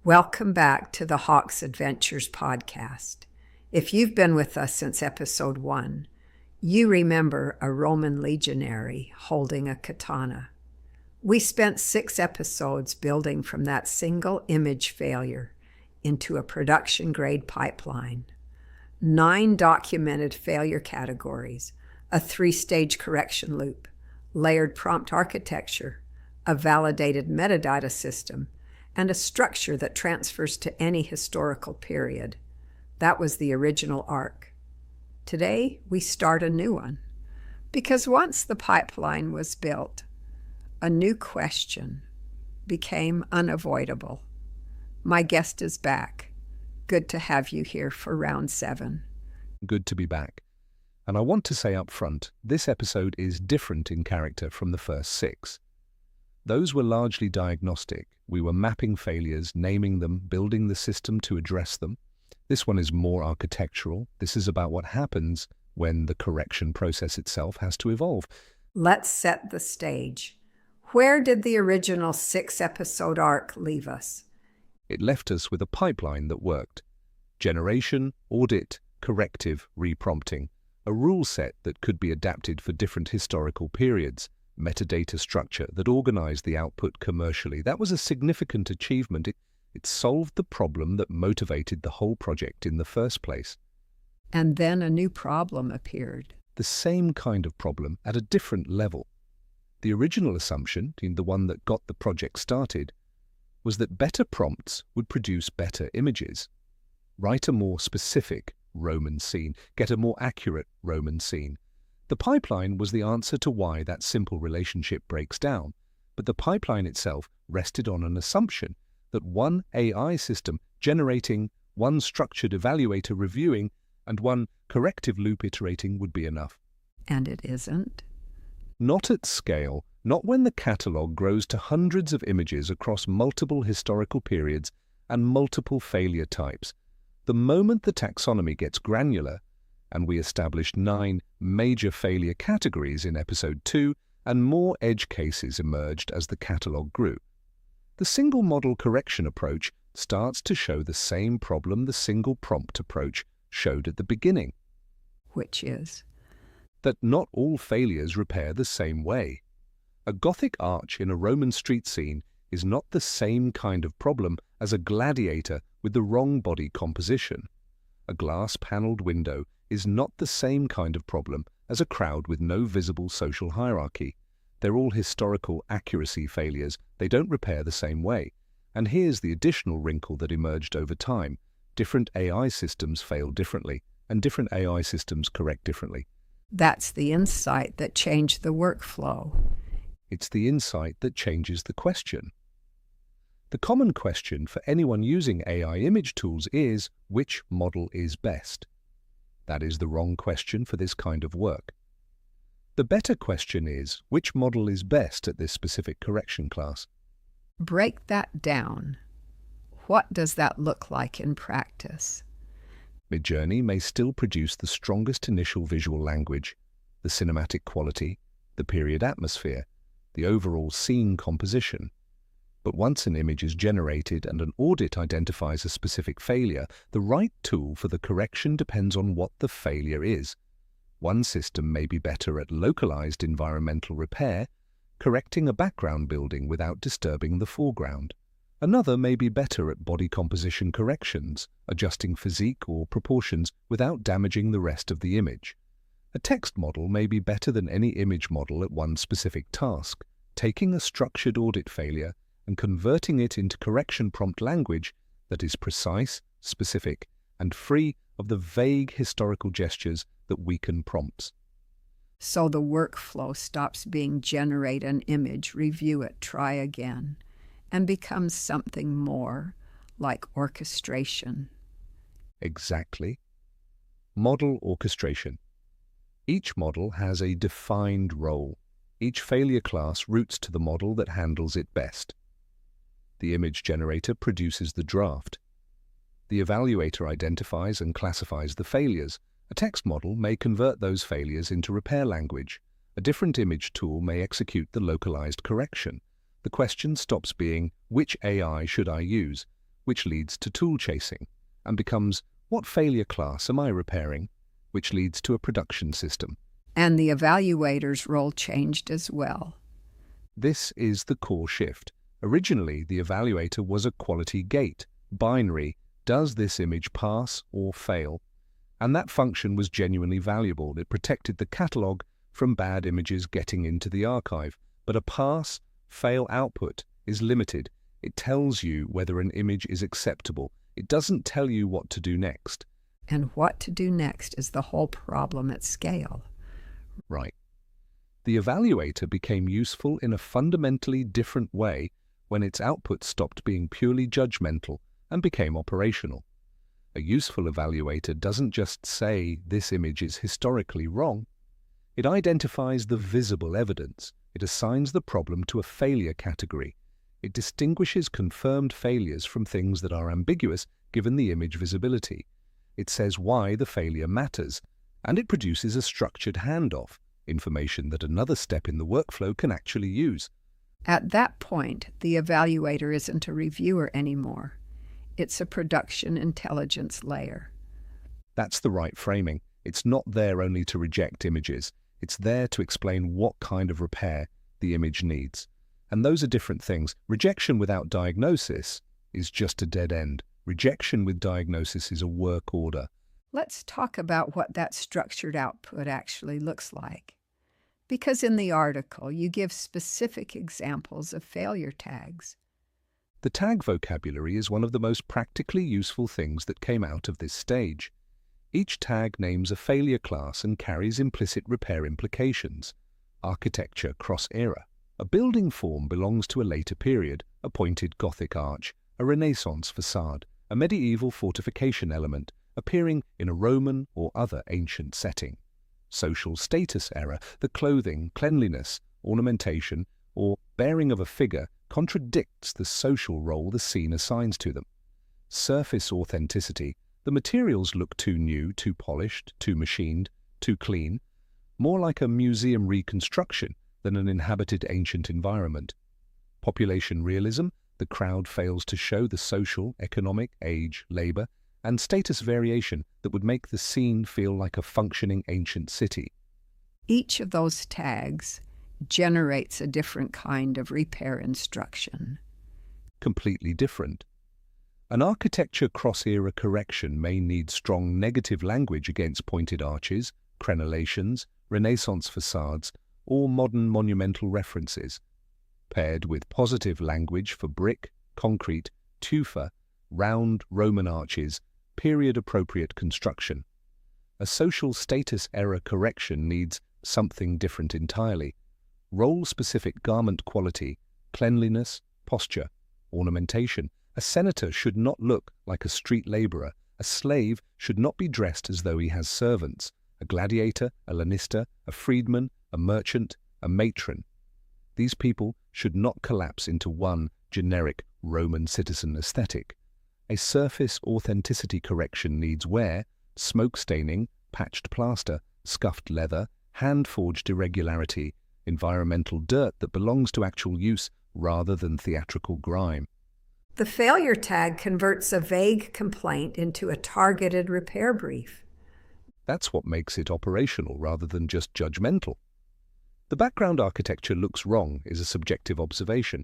Welcome back to the Hawk's Adventures podcast. If you've been with us since episode 1, you remember a Roman legionary holding a katana. We spent 6 episodes building from that single image failure into a production-grade pipeline. 9 documented failure categories, a 3-stage correction loop, layered prompt architecture, a validated metadata system, and a structure that transfers to any historical period. That was the original arc. Today, we start a new one. Because once the pipeline was built, a new question became unavoidable. My guest is back. Good to have you here for round 7. Good to be back. And I want to say up front, this episode is different in character from the first 6. Those were largely diagnostic. We were mapping failures, naming them, building the system to address them. This one is more architectural. This is about what happens when the correction process itself has to evolve. Let's set the stage. Where did the original 6-episode arc leave us? It left us with a pipeline that worked. Generation, audit, corrective, reprompting. A rule set that could be adapted for different historical periods. Metadata structure that organized the output commercially. That was a significant achievement. It solved the problem that motivated the whole project in the first place. And then a new problem appeared. The same kind of problem at a different level. The original assumption, the one that got the project started, was that better prompts would produce better images. Write a more specific Roman scene, get a more accurate Roman scene. The pipeline was the answer to why that simple relationship breaks down, but the pipeline itself rested on an assumption that one AI system generating, one structured evaluator reviewing, and one corrective loop iterating would be enough. And it isn't? Not at scale, not when the catalog grows to hundreds of images across multiple historical periods and multiple failure types. The moment the taxonomy gets granular, and we established 9 major failure categories in episode 2, and more edge cases emerged as the catalog grew. The single model correction approach starts to show the same problem the single prompt approach showed at the beginning. Which is? That not all failures repair the same way. A Gothic arch in a Roman street scene is not the same kind of problem as a gladiator with the wrong body composition. A glass-paneled window is not the same kind of problem as a crowd with no visible social hierarchy. They're all historical accuracy failures. They don't repair the same way. And here's the additional wrinkle that emerged over time. Different AI systems fail differently, and different AI systems correct differently. That's the insight that changed the workflow. It's the insight that changes the question. The common question for anyone using AI image tools is, which model is best? That is the wrong question for this kind of work. The better question is, which model is best at this specific correction class? Break that down. What does that look like in practice? Midjourney may still produce the strongest initial visual language, the cinematic quality, the period atmosphere, the overall scene composition. But once an image is generated and an audit identifies a specific failure, the right tool for the correction depends on what the failure is. One system may be better at localized environmental repair, correcting a background building without disturbing the foreground. Another may be better at body composition corrections, adjusting physique or proportions without damaging the rest of the image. A text model may be better than any image model at one specific task, taking a structured audit failure and converting it into correction prompt language that is precise, specific, and free of the vague historical gestures that weaken prompts. So the workflow stops being generate an image, review it, try again, and becomes something more like orchestration. Exactly. Model orchestration. Each model has a defined role. Each failure class routes to the model that handles it best. The image generator produces the draft. The evaluator identifies and classifies the failures. A text model may convert those failures into repair language. A different image tool may execute the localized correction. The question stops being, which AI should I use? which leads to tool chasing, and becomes what failure class am I repairing, which leads to a production system. And the evaluator's role changed as well. This is the core shift. Originally, the evaluator was a quality gate, binary, does this image pass or fail? And that function was genuinely valuable. It protected the catalog from bad images getting into the archive. But a pass-fail output is limited. It tells you whether an image is acceptable. It doesn't tell you what to do next. And what to do next is the whole problem at scale. Right. The evaluator became useful in a fundamentally different way when its output stopped being purely judgmental and became operational. A useful evaluator doesn't just say this image is historically wrong. It identifies the visible evidence. It assigns the problem to a failure category. It distinguishes confirmed failures from things that are ambiguous given the image visibility. It says why the failure matters, and it produces a structured handoff, information that another step in the workflow can actually use. At that point, the evaluator isn't a reviewer anymore. It's a production intelligence layer. That's the right framing. It's not there only to reject images. It's there to explain what kind of repair the image needs. And those are different things. Rejection without diagnosis is just a dead end. Rejection with diagnosis is a work order. Let's talk about what that structured output actually looks like. Because in the article, you give specific examples of failure tags. The tag vocabulary is one of the most practically useful things that came out of this stage. Each tag names a failure class and carries implicit repair implications. Architecture cross-era. A building form belongs to a later period, a pointed Gothic arch, a Renaissance facade, a medieval fortification element, appearing in a Roman or other ancient setting. Social status era, the clothing, cleanliness, ornamentation, or bearing of a figure contradicts the social role the scene assigns to them. Surface authenticity, the materials look too new, too polished, too machined, too clean, more like a museum reconstruction than an inhabited ancient environment. Population realism, the crowd fails to show the social, economic, age, labor, and status variation that would make the scene feel like a functioning ancient city. Each of those tags generates a different kind of repair instruction. Completely different. An architecture cross-era correction may need strong negative language against pointed arches, crenellations, Renaissance facades, or modern monumental references, paired with positive language for brick, concrete, tufa, round Roman arches, period-appropriate construction. A social status error correction needs something different entirely. Role-specific garment quality, cleanliness, posture, ornamentation. A senator should not look like a street laborer. A slave should not be dressed as though he has servants. A gladiator, a lanista, a freedman, a merchant, a matron. These people should not collapse into one generic Roman citizen aesthetic. A surface authenticity correction needs wear, smoke staining, patched plaster, scuffed leather, hand-forged irregularity, environmental dirt that belongs to actual use rather than theatrical grime. The failure tag converts a vague complaint into a targeted repair brief. That's what makes it operational rather than just judgmental. The background architecture looks wrong is a subjective observation.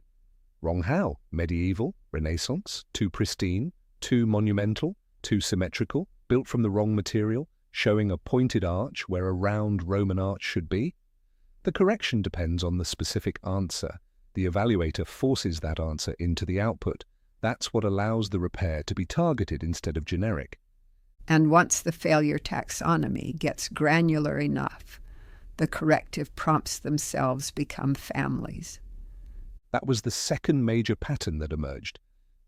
Wrong how? Medieval, Renaissance, too pristine, too monumental, too symmetrical, built from the wrong material, showing a pointed arch where a round Roman arch should be? The correction depends on the specific answer. The evaluator forces that answer into the output. That's what allows the repair to be targeted instead of generic. And once the failure taxonomy gets granular enough, the corrective prompts themselves become families. That was the second major pattern that emerged.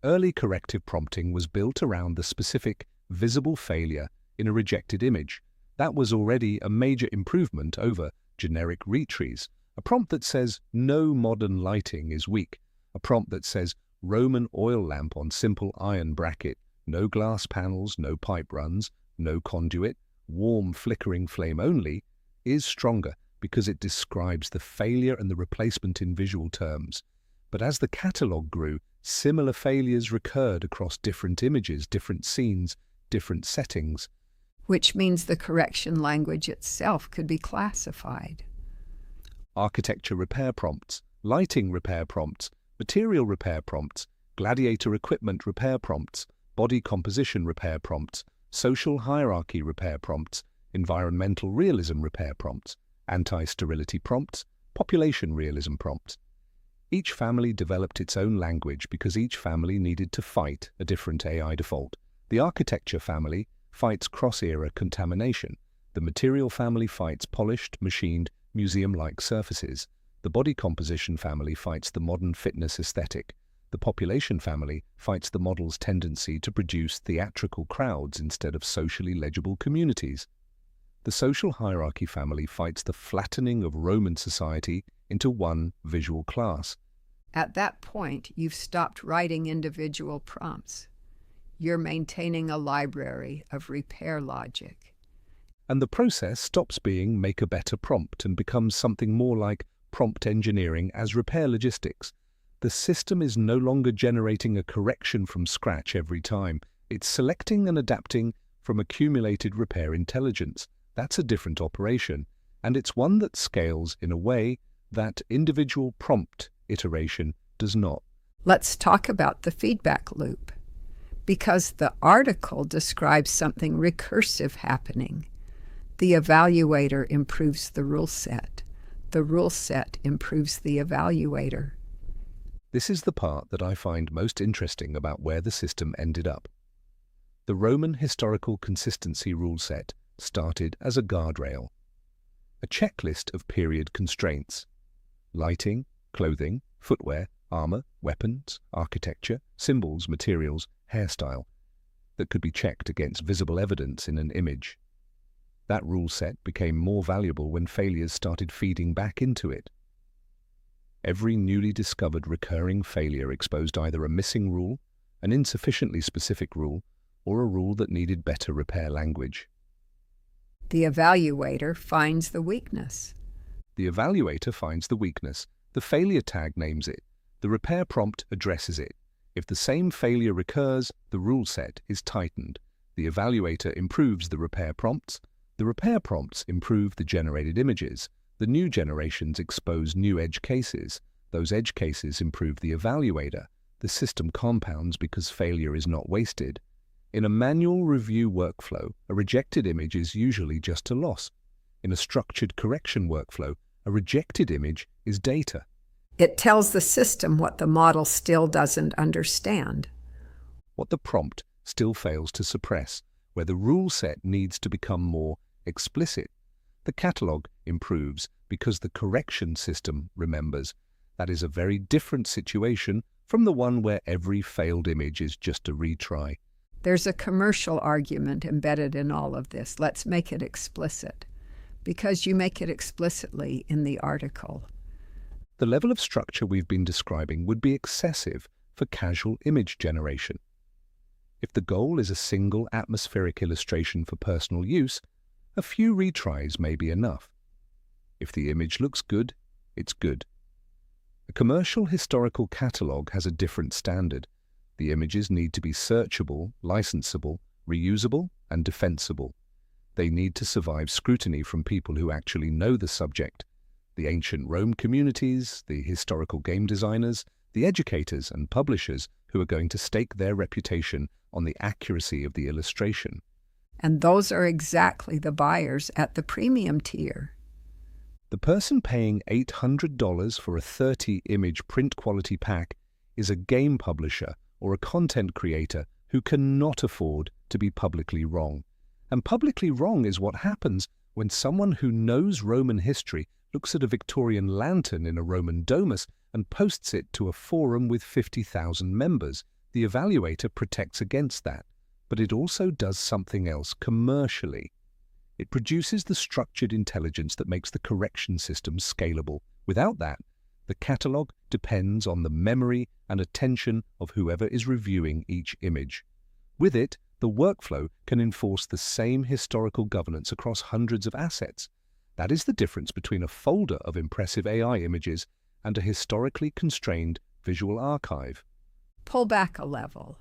Early corrective prompting was built around the specific, visible failure in a rejected image. That was already a major improvement over generic retries. A prompt that says, no modern lighting is weak. A prompt that says, Roman oil lamp on simple iron bracket, no glass panels, no pipe runs, no conduit, warm flickering flame only, is stronger because it describes the failure and the replacement in visual terms. But as the catalogue grew, Similar failures recurred across different images, different scenes, different settings. Which means the correction language itself could be classified. Architecture repair prompts, lighting repair prompts, material repair prompts, gladiator equipment repair prompts, body composition repair prompts, social hierarchy repair prompts, environmental realism repair prompts, anti-sterility prompts, population realism prompts. Each family developed its own language because each family needed to fight a different AI default. The architecture family fights cross-era contamination. The material family fights polished, machined, museum-like surfaces. The body composition family fights the modern fitness aesthetic. The population family fights the model's tendency to produce theatrical crowds instead of socially legible communities. The social hierarchy family fights the flattening of Roman society into one visual class. At that point, you've stopped writing individual prompts. You're maintaining a library of repair logic. And the process stops being make a better prompt and becomes something more like prompt engineering as repair logistics. The system is no longer generating a correction from scratch every time. It's selecting and adapting from accumulated repair intelligence. That's a different operation, and it's one that scales in a way that individual prompt iteration does not. Let's talk about the feedback loop, because the article describes something recursive happening. The evaluator improves the rule set. The rule set improves the evaluator. This is the part that I find most interesting about where the system ended up. The Roman historical consistency rule set started as a guardrail, a checklist of period constraints: lighting, clothing, footwear, armor, weapons, architecture, symbols, materials, hairstyle, that could be checked against visible evidence in an image. That rule set became more valuable when failures started feeding back into it. Every newly discovered recurring failure exposed either a missing rule, an insufficiently specific rule, or a rule that needed better repair language. The evaluator finds the weakness. The evaluator finds the weakness. The failure tag names it. The repair prompt addresses it. If the same failure recurs, the rule set is tightened. The evaluator improves the repair prompts. The repair prompts improve the generated images. The new generations expose new edge cases. Those edge cases improve the evaluator. The system compounds because failure is not wasted. In a manual review workflow, a rejected image is usually just a loss. In a structured correction workflow, a rejected image is data. It tells the system what the model still doesn't understand. What the prompt still fails to suppress, where the rule set needs to become more explicit. The catalog improves because the correction system remembers. That is a very different situation from the one where every failed image is just a retry. There's a commercial argument embedded in all of this. Let's make it explicit, because you make it explicitly in the article. The level of structure we've been describing would be excessive for casual image generation. If the goal is a single atmospheric illustration for personal use, a few retries may be enough. If the image looks good, it's good. A commercial historical catalog has a different standard. The images need to be searchable, licensable, reusable, and defensible. They need to survive scrutiny from people who actually know the subject: the ancient Rome communities, the historical game designers, the educators and publishers who are going to stake their reputation on the accuracy of the illustration. And those are exactly the buyers at the premium tier. The person paying $800 for a 30-image print quality pack is a game publisher or a content creator who cannot afford to be publicly wrong. And publicly wrong is what happens when someone who knows Roman history looks at a Victorian lantern in a Roman domus and posts it to a forum with 50,000 members. The evaluator protects against that, but it also does something else commercially. It produces the structured intelligence that makes the correction system scalable. Without that, the catalog depends on the memory and attention of whoever is reviewing each image. With it, the workflow can enforce the same historical governance across hundreds of assets. That is the difference between a folder of impressive AI images and a historically constrained visual archive. Pull back a level.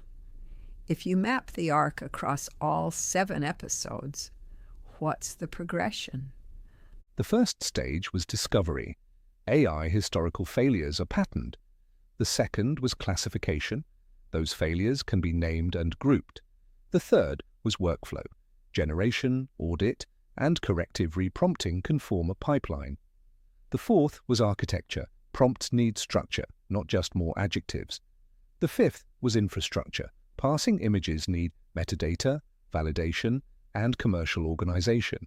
If you map the arc across all 7 episodes, what's the progression? The first stage was discovery. AI historical failures are patterned. The second was classification. Those failures can be named and grouped. The third was workflow. Generation, audit, and corrective reprompting can form a pipeline. The fourth was architecture. Prompts need structure, not just more adjectives. The fifth was infrastructure. Parsing images need metadata, validation, and commercial organization.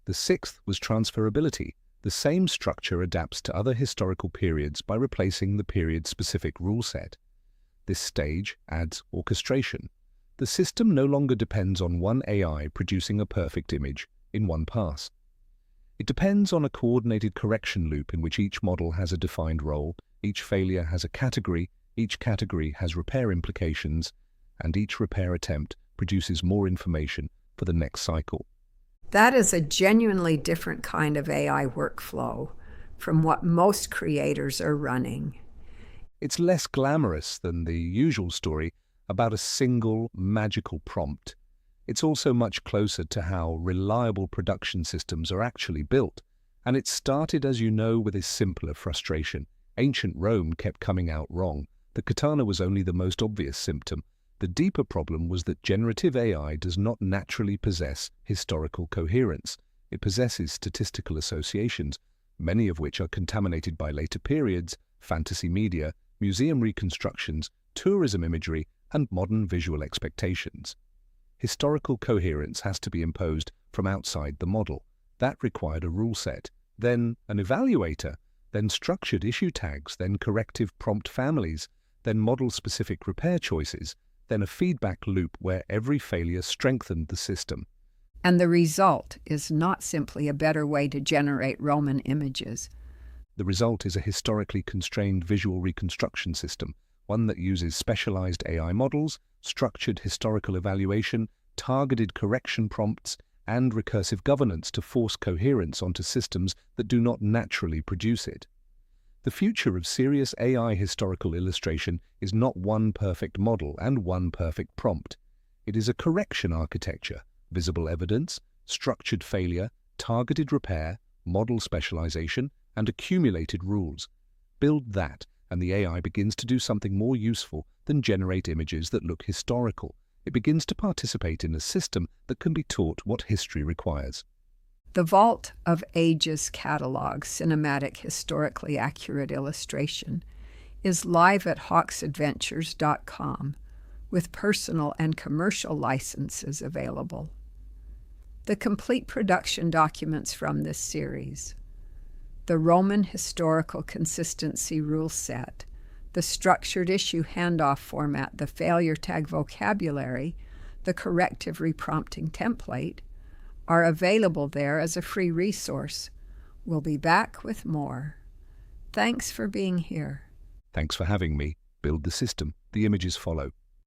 The sixth was transferability. The same structure adapts to other historical periods by replacing the period-specific rule set. This stage adds orchestration. The system no longer depends on one AI producing a perfect image in one pass. It depends on a coordinated correction loop in which each model has a defined role, each failure has a category, each category has repair implications, and each repair attempt produces more information for the next cycle. That is a genuinely different kind of AI workflow from what most creators are running. It's less glamorous than the usual story about a single magical prompt. It's also much closer to how reliable production systems are actually built, and it started, as you know, with a simpler frustration. Ancient Rome kept coming out wrong. The katana was only the most obvious symptom. The deeper problem was that generative AI does not naturally possess historical coherence. It possesses statistical associations, many of which are contaminated by later periods, fantasy media, museum reconstructions, tourism imagery, and modern visual expectations. Historical coherence has to be imposed from outside the model. That required a rule set, then an evaluator, then structured issue tags, then corrective prompt families, then model-specific repair choices, then a feedback loop where every failure strengthened the system. And the result is not simply a better way to generate Roman images. The result is a historically constrained visual reconstruction system, one that uses specialized AI models, structured historical evaluation, targeted correction prompts, and recursive governance to force coherence onto systems that do not naturally produce it. The future of serious AI historical illustration is not one perfect model and one perfect prompt. It is a correction architecture, visible evidence, structured failure, targeted repair, model specialization, and accumulated rules. Build that, and the AI begins to do something more useful than generate images that look historical. It begins to participate in a system that can be taught what history requires. The Vault of Ages catalog, cinematic, historically accurate illustration, is live at hawksadventures.com with personal and commercial licenses available. The complete production documents from this series: the Roman historical consistency rule set, the structured issue handoff format, the failure tag vocabulary, the corrective reprompting template, are available there as a free resource. We'll be back with more. Thanks for being here. Thanks for having me. Build the system. The images follow.